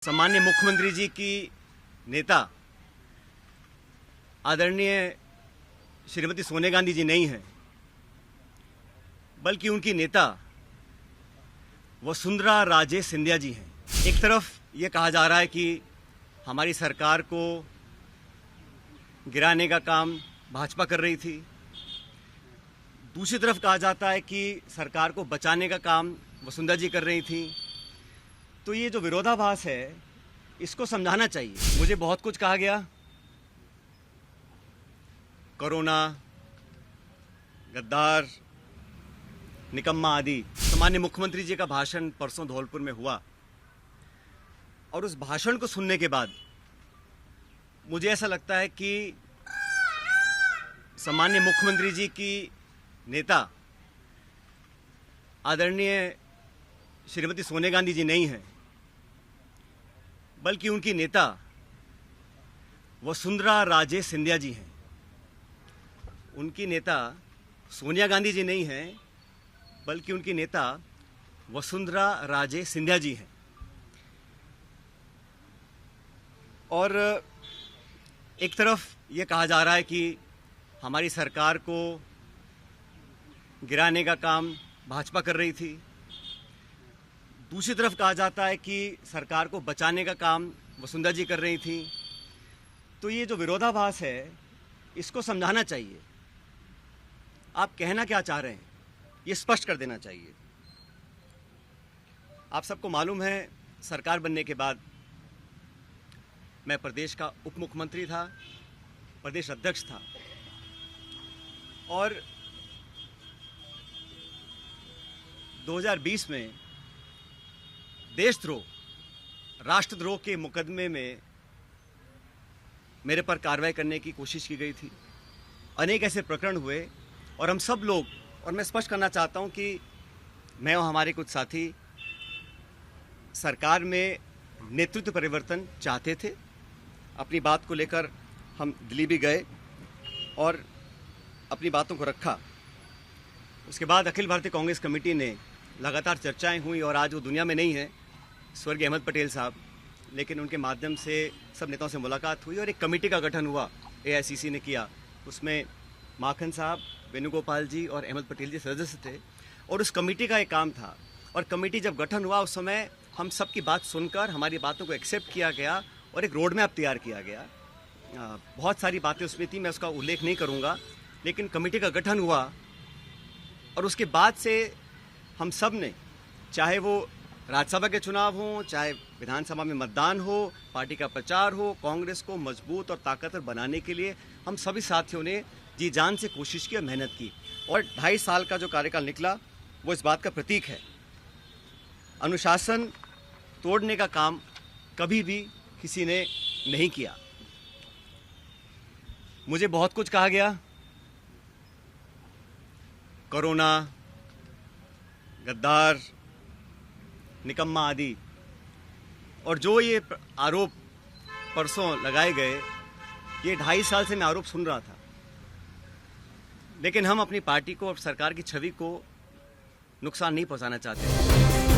सम्माननीय मुख्यमंत्री जी की नेता आदरणीय श्रीमती सोनिया गांधी जी नहीं है, बल्कि उनकी नेता वसुंधरा राजे सिंधिया जी हैं। एक तरफ ये कहा जा रहा है कि हमारी सरकार को गिराने का काम भाजपा कर रही थी, दूसरी तरफ कहा जाता है कि सरकार को बचाने का काम वसुंधरा जी कर रही थी। तो ये जो विरोधाभास है, इसको समझाना चाहिए। मुझे बहुत कुछ कहा गया, कोरोना, गद्दार, निकम्मा आदि। सामान्य मुख्यमंत्री जी का भाषण परसों धौलपुर में हुआ और उस भाषण को सुनने के बाद मुझे ऐसा लगता है कि सामान्य मुख्यमंत्री जी की नेता आदरणीय श्रीमती सोनिया गांधी जी नहीं है, बल्कि उनकी नेता वसुंधरा राजे सिंधिया जी हैं। उनकी नेता सोनिया गांधी जी नहीं हैं, बल्कि उनकी नेता वसुंधरा राजे सिंधिया जी हैं। और एक तरफ ये कहा जा रहा है कि हमारी सरकार को गिराने का काम भाजपा कर रही थी, दूसरी तरफ कहा जाता है कि सरकार को बचाने का काम वसुंधरा जी कर रही थी। तो ये जो विरोधाभास है, इसको समझाना चाहिए। आप कहना क्या चाह रहे हैं, ये स्पष्ट कर देना चाहिए। आप सबको मालूम है, सरकार बनने के बाद मैं प्रदेश का उप मुख्यमंत्री था, प्रदेश अध्यक्ष था, और 2020 में देशद्रोह, राष्ट्रद्रोह के मुकदमे में मेरे पर कार्रवाई करने की कोशिश की गई थी। अनेक ऐसे प्रकरण हुए और हम सब लोग, और मैं स्पष्ट करना चाहता हूं कि मैं और हमारे कुछ साथी सरकार में नेतृत्व परिवर्तन चाहते थे। अपनी बात को लेकर हम दिल्ली भी गए और अपनी बातों को रखा। उसके बाद अखिल भारतीय कांग्रेस कमेटी ने लगातार चर्चाएं हुई और आज वो दुनिया में नहीं है, स्वर्गीय अहमद पटेल साहब, लेकिन उनके माध्यम से सब नेताओं से मुलाकात हुई और एक कमेटी का गठन हुआ, एआईसीसी ने किया। उसमें माखन साहब, वेणुगोपाल जी और अहमद पटेल जी सदस्य थे और उस कमेटी का एक काम था। और कमेटी जब गठन हुआ, उस समय हम सब की बात सुनकर हमारी बातों को एक्सेप्ट किया गया और एक रोड मैप तैयार किया गया। बहुत सारी बातें उसमें थी, मैं उसका उल्लेख नहीं करूँगा, लेकिन कमेटी का गठन हुआ और उसके बाद से हम सब ने, चाहे वो राज्यसभा के चुनाव हो, चाहे विधानसभा में मतदान हो, पार्टी का प्रचार हो, कांग्रेस को मजबूत और ताकतवर बनाने के लिए हम सभी साथियों ने जी जान से कोशिश की और मेहनत की। और 2.5 साल का जो कार्यकाल निकला, वो इस बात का प्रतीक है। अनुशासन तोड़ने का काम कभी भी किसी ने नहीं किया। मुझे बहुत कुछ कहा गया, कोरोना, गद्दार, निकम्मा आदि, और जो ये आरोप परसों लगाए गए, ये 2.5 साल से मैं आरोप सुन रहा था। लेकिन हम अपनी पार्टी को और सरकार की छवि को नुकसान नहीं पहुंचाना चाहते।